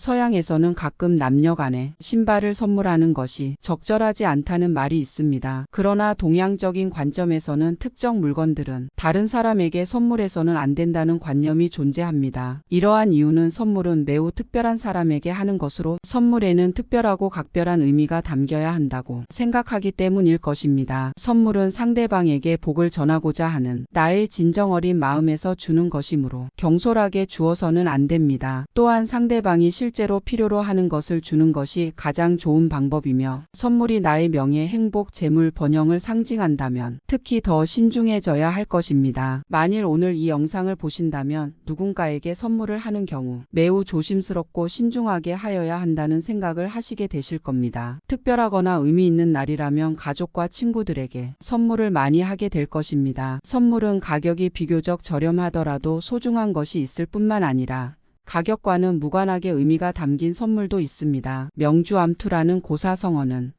서양에서는 가끔 남녀 간에 신발을 선물하는 것이 적절하지 않다는 말이 있습니다. 그러나 동양적인 관점에서는 특정 물건들은 다른 사람에게 선물해서는 안 된다는 관념이 존재합니다. 이러한 이유는 선물은 매우 특별한 사람에게 하는 것으로 선물에는 특별하고 각별한 의미가 담겨야 한다고 생각하기 때문일 것입니다. 선물은 상대방에게 복을 전하고자 하는 나의 진정어린 마음에서 주는 것이므로 경솔하게 주어서는 안 됩니다. 또한 상대방이 실제로 필요로 하는 것을 주는 것이 가장 좋은 방법이며 선물이 나의 명예, 행복, 재물, 번영을 상징한다면 특히 더 신중해져야 할 것입니다. 만일 오늘 이 영상을 보신다면 누군가에게 선물을 하는 경우 매우 조심스럽고 신중하게 하여야 한다는 생각을 하시게 되실 겁니다. 특별하거나 의미 있는 날이라면 가족과 친구들에게 선물을 많이 하게 될 것입니다. 선물은 가격이 비교적 저렴하더라도 소중한 것이 있을 뿐만 아니라 가격과는 무관하게 의미가 담긴 선물도 있습니다. 명주암투라는 고사성어는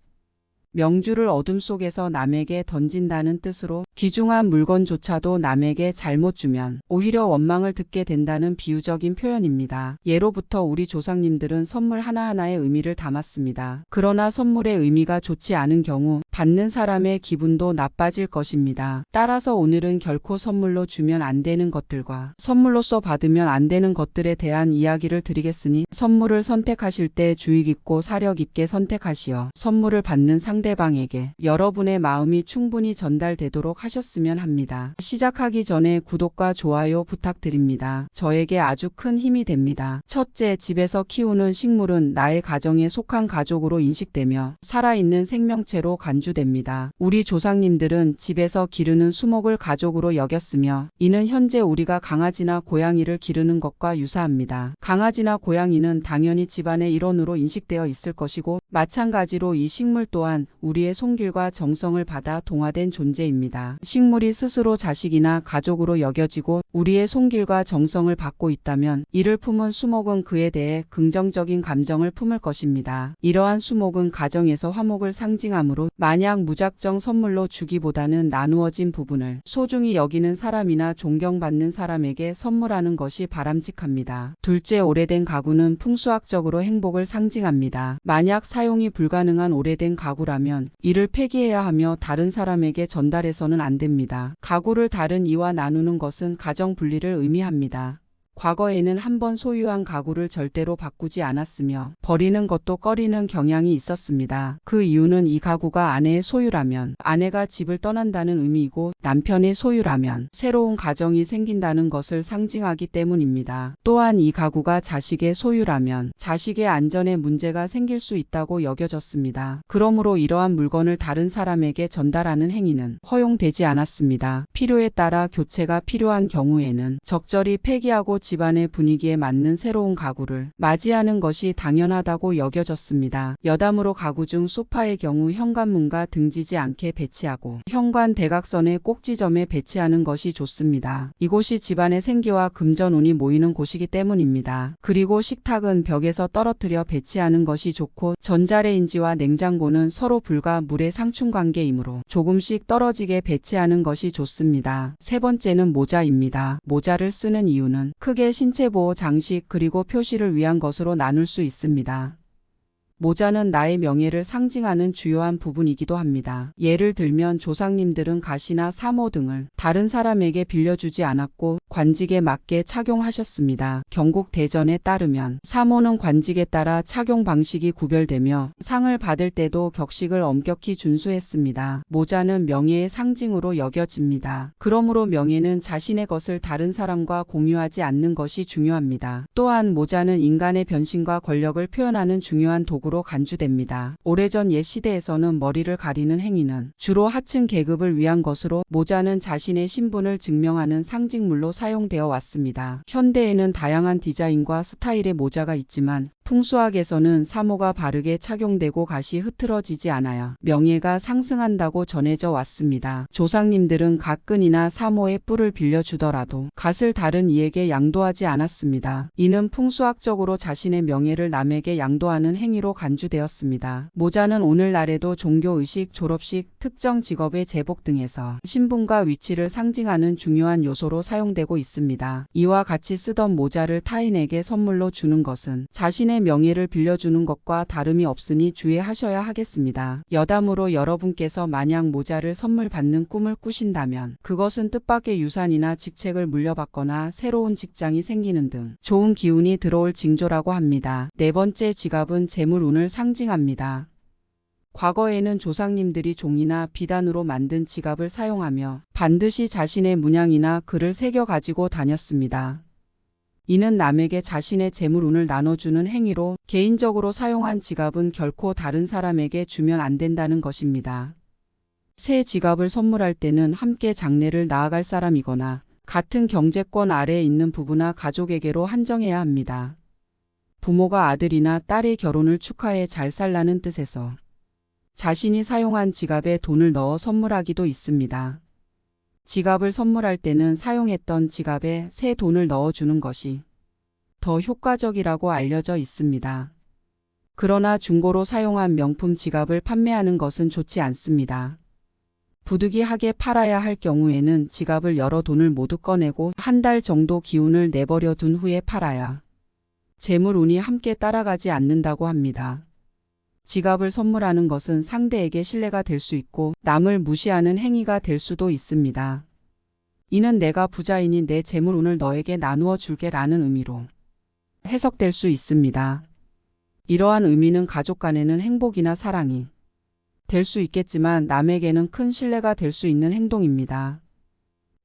명주를 어둠 속에서 남에게 던진다는 뜻으로 귀중한 물건조차도 남에게 잘못 주면 오히려 원망을 듣게 된다는 비유적인 표현입니다. 예로부터 우리 조상님들은 선물 하나하나의 의미를 담았습니다. 그러나 선물의 의미가 좋지 않은 경우 받는 사람의 기분도 나빠질 것입니다. 따라서 오늘은 결코 선물로 주면 안 되는 것들과 선물로서 받으면 안 되는 것들에 대한 이야기를 드리겠으니 선물을 선택하실 때 주의 깊고 사려 깊게 선택하시어 선물을 받는 상대방에게 여러분의 마음이 충분히 전달되도록 하셨으면 합니다. 시작하기 전에 구독과 좋아요 부탁드립니다. 저에게 아주 큰 힘이 됩니다. 첫째, 집에서 키우는 식물은 나의 가정에 속한 가족으로 인식되며 살아있는 생명체로 간주됩니다. 우리 조상님들은 집에서 기르는 수목을 가족으로 여겼으며 이는 현재 우리가 강아지나 고양이를 기르는 것과 유사합니다. 강아지나 고양이는 당연히 집안의 일원으로 인식되어 있을 것이고 마찬가지로 이 식물 또한 우리의 손길과 정성을 받아 동화된 존재입니다. 식물이 스스로 자식이나 가족으로 여겨지고 우리의 손길과 정성을 받고 있다면 이를 품은 수목은 그에 대해 긍정적인 감정을 품을 것입니다. 이러한 수목은 가정에서 화목을 상징하므로 만약 무작정 선물로 주기보다는 나누어진 부분을 소중히 여기는 사람이나 존경받는 사람에게 선물하는 것이 바람직합니다. 둘째, 오래된 가구는 풍수학적으로 행복을 상징합니다. 만약 사용이 불가능한 오래된 가구라면 이를 폐기해야 하며 다른 사람에게 전달해서는 안 됩니다. 가구를 다른 이와 나누는 것은 가정 분리를 의미합니다. 과거에는 한번 소유한 가구를 절대로 바꾸지 않았으며 버리는 것도 꺼리는 경향이 있었습니다. 그 이유는 이 가구가 아내의 소유라면 아내가 집을 떠난다는 의미이고 남편의 소유라면 새로운 가정이 생긴다는 것을 상징하기 때문입니다. 또한 이 가구가 자식의 소유라면 자식의 안전에 문제가 생길 수 있다고 여겨졌습니다. 그러므로 이러한 물건을 다른 사람에게 전달하는 행위는 허용되지 않았습니다. 필요에 따라 교체가 필요한 경우에는 적절히 폐기하고 집안의 분위기에 맞는 새로운 가구를 맞이하는 것이 당연하다고 여겨졌습니다. 여담으로 가구 중 소파의 경우 현관문과 등지지 않게 배치하고 현관 대각선의 꼭지점에 배치하는 것이 좋습니다. 이곳이 집안의 생기와 금전운이 모이는 곳이기 때문입니다. 그리고 식탁은 벽에서 떨어뜨려 배치하는 것이 좋고 전자레인지와 냉장고는 서로 불과 물의 상충관계이므로 조금씩 떨어지게 배치하는 것이 좋습니다. 세 번째는 모자입니다. 모자를 쓰는 이유는 크게 신체보호 장식 그리고 표시를 위한 것으로 나눌 수 있습니다. 모자는 나의 명예를 상징하는 주요한 부분이기도 합니다. 예를 들면 조상님들은 가시나 사모 등을 다른 사람에게 빌려주지 않았고 관직에 맞게 착용하셨습니다. 경국 대전에 따르면 사모는 관직에 따라 착용 방식이 구별되며 상을 받을 때도 격식을 엄격히 준수했습니다. 모자는 명예의 상징으로 여겨집니다. 그러므로 명예는 자신의 것을 다른 사람과 공유하지 않는 것이 중요합니다. 또한 모자는 인간의 변신과 권력을 표현하는 중요한 도구로 간주됩니다. 오래전 옛 시대에서는 머리를 가리는 행위는 주로 하층 계급을 위한 것으로 모자는 자신의 신분을 증명하는 상징물로 사용되어 왔습니다. 현대에는 다양한 디자인과 스타일의 모자가 있지만 풍수학에서는 사모가 바르게 착용되고 갓이 흐트러지지 않아야 명예가 상승한다고 전해져 왔습니다. 조상님들은 갓끈이나 사모의 뿔을 빌려주더라도 갓을 다른 이에게 양도하지 않았습니다. 이는 풍수학적으로 자신의 명예를 남에게 양도하는 행위로 간주되었습니다. 모자는 오늘날에도 종교의식, 졸업식, 특정 직업의 제복 등에서 신분과 위치를 상징하는 중요한 요소로 사용되고 있습니다. 이와 같이 쓰던 모자를 타인에게 선물로 주는 것은 자신의 타인의 명예를 빌려주는 것과 다름이 없으니 주의하셔야 하겠습니다. 여담으로 여러분께서 만약 모자를 선물 받는 꿈을 꾸신다면 그것은 뜻밖의 유산이나 직책을 물려받거나 새로운 직장이 생기는 등 좋은 기운이 들어올 징조라고 합니다. 네 번째, 지갑은 재물운을 상징합니다. 과거에는 조상님들이 종이나 비단으로 만든 지갑을 사용하며 반드시 자신의 문양이나 글을 새겨 가지고 다녔습니다. 이는 남에게 자신의 재물운을 나눠주는 행위로 개인적으로 사용한 지갑은 결코 다른 사람에게 주면 안 된다는 것입니다. 새 지갑을 선물할 때는 함께 장례를 나아갈 사람이거나 같은 경제권 아래에 있는 부부나 가족에게로 한정해야 합니다. 부모가 아들이나 딸의 결혼을 축하해 잘 살라는 뜻에서 자신이 사용한 지갑에 돈을 넣어 선물하기도 있습니다. 지갑을 선물할 때는 사용했던 지갑에 새 돈을 넣어주는 것이 더 효과적이라고 알려져 있습니다. 그러나 중고로 사용한 명품 지갑을 판매하는 것은 좋지 않습니다. 부득이하게 팔아야 할 경우에는 지갑을 열어 돈을 모두 꺼내고 한 달 정도 기운을 내버려 둔 후에 팔아야 재물운이 함께 따라가지 않는다고 합니다. 지갑을 선물하는 것은 상대에게 신뢰가 될 수 있고 남을 무시하는 행위가 될 수도 있습니다. 이는 내가 부자이니 내 재물운을 너에게 나누어 줄게 라는 의미로 해석될 수 있습니다. 이러한 의미는 가족 간에는 행복이나 사랑이 될 수 있겠지만 남에게는 큰 신뢰가 될 수 있는 행동입니다.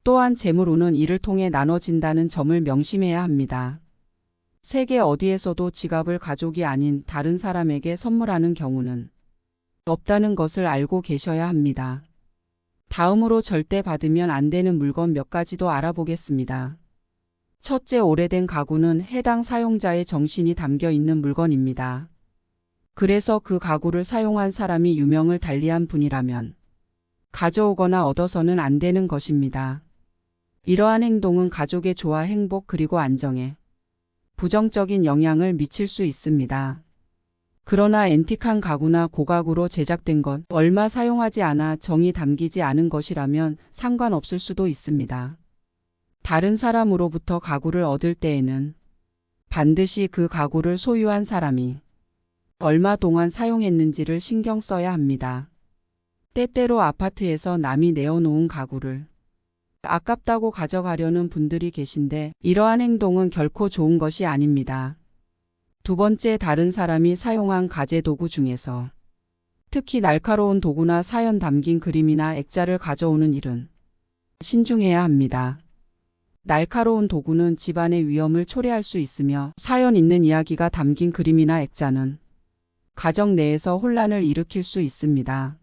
또한 재물운은 이를 통해 나눠진다는 점을 명심해야 합니다. 세계 어디에서도 지갑을 가족이 아닌 다른 사람에게 선물하는 경우는 없다는 것을 알고 계셔야 합니다. 다음으로 절대 받으면 안 되는 물건 몇 가지도 알아보겠습니다. 첫째, 오래된 가구는 해당 사용자의 정신이 담겨 있는 물건입니다. 그래서 그 가구를 사용한 사람이 유명을 달리한 분이라면 가져오거나 얻어서는 안 되는 것입니다. 이러한 행동은 가족의 조화, 행복 그리고 안정에 부정적인 영향을 미칠 수 있습니다. 그러나 앤틱한 가구나 고가구로 제작된 것, 얼마 사용하지 않아 정이 담기지 않은 것이라면 상관없을 수도 있습니다. 다른 사람으로부터 가구를 얻을 때에는 반드시 그 가구를 소유한 사람이 얼마 동안 사용했는지를 신경 써야 합니다. 때때로 아파트에서 남이 내어놓은 가구를 아깝다고 가져가려는 분들이 계신데 이러한 행동은 결코 좋은 것이 아닙니다. 두 번째, 다른 사람이 사용한 가재도구 중에서 특히 날카로운 도구나 사연 담긴 그림이나 액자를 가져오는 일은 신중해야 합니다. 날카로운 도구는 집안의 위험을 초래할 수 있으며 사연 있는 이야기가 담긴 그림이나 액자는 가정 내에서 혼란을 일으킬 수 있습니다.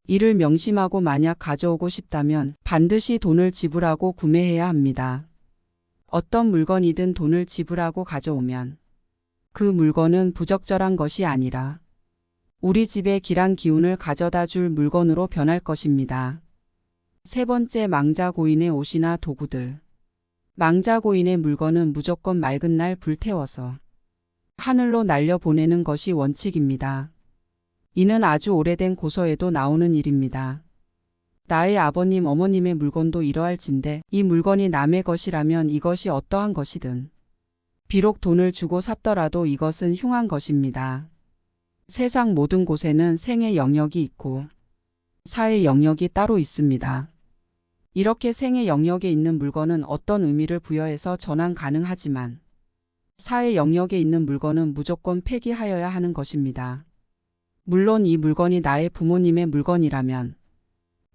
이를 명심하고 만약 가져오고 싶다면 반드시 돈을 지불하고 구매해야 합니다. 어떤 물건이든 돈을 지불하고 가져오면 그 물건은 부적절한 것이 아니라 우리 집의 길한 기운을 가져다 줄 물건으로 변할 것입니다. 세 번째, 망자고인의 옷이나 도구들. 망자고인의 물건은 무조건 맑은 날 불태워서 하늘로 날려보내는 것이 원칙입니다. 이는 아주 오래된 고서에도 나오는 일입니다. 나의 아버님, 어머님의 물건도 이러할진대 이 물건이 남의 것이라면 이것이 어떠한 것이든 비록 돈을 주고 샀더라도 이것은 흉한 것입니다. 세상 모든 곳에는 생의 영역이 있고 사의 영역이 따로 있습니다. 이렇게 생의 영역에 있는 물건은 어떤 의미를 부여해서 전환 가능하지만 사의 영역에 있는 물건은 무조건 폐기하여야 하는 것입니다. 물론 이 물건이 나의 부모님의 물건이라면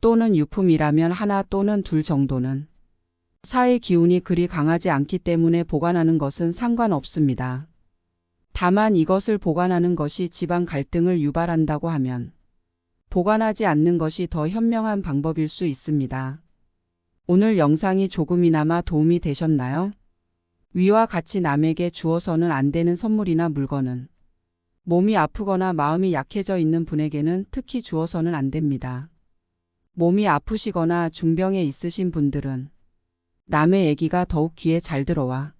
또는 유품이라면 하나 또는 둘 정도는 사의 기운이 그리 강하지 않기 때문에 보관하는 것은 상관없습니다. 다만 이것을 보관하는 것이 집안 갈등을 유발한다고 하면 보관하지 않는 것이 더 현명한 방법일 수 있습니다. 오늘 영상이 조금이나마 도움이 되셨나요? 위와 같이 남에게 주어서는 안 되는 선물이나 물건은 몸이 아프거나 마음이 약해져 있는 분에게는 특히 주어서는 안 됩니다. 몸이 아프시거나 중병에 있으신 분들은 남의 얘기가 더욱 귀에 잘 들어와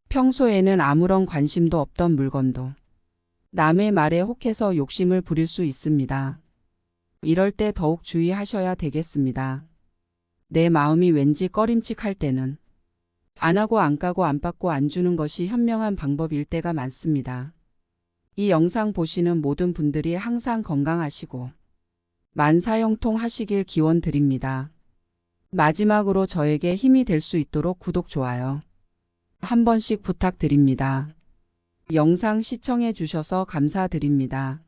평소에는 아무런 관심도 없던 물건도 남의 말에 혹해서 욕심을 부릴 수 있습니다. 이럴 때 더욱 주의하셔야 되겠습니다. 내 마음이 왠지 꺼림칙할 때는 안 하고 안 까고 안 받고 안 주는 것이 현명한 방법일 때가 많습니다. 이 영상 보시는 모든 분들이 항상 건강하시고 만사형통 하시길 기원 드립니다. 마지막으로 저에게 힘이 될 수 있도록 구독, 좋아요 한 번씩 부탁드립니다. 영상 시청해 주셔서 감사드립니다.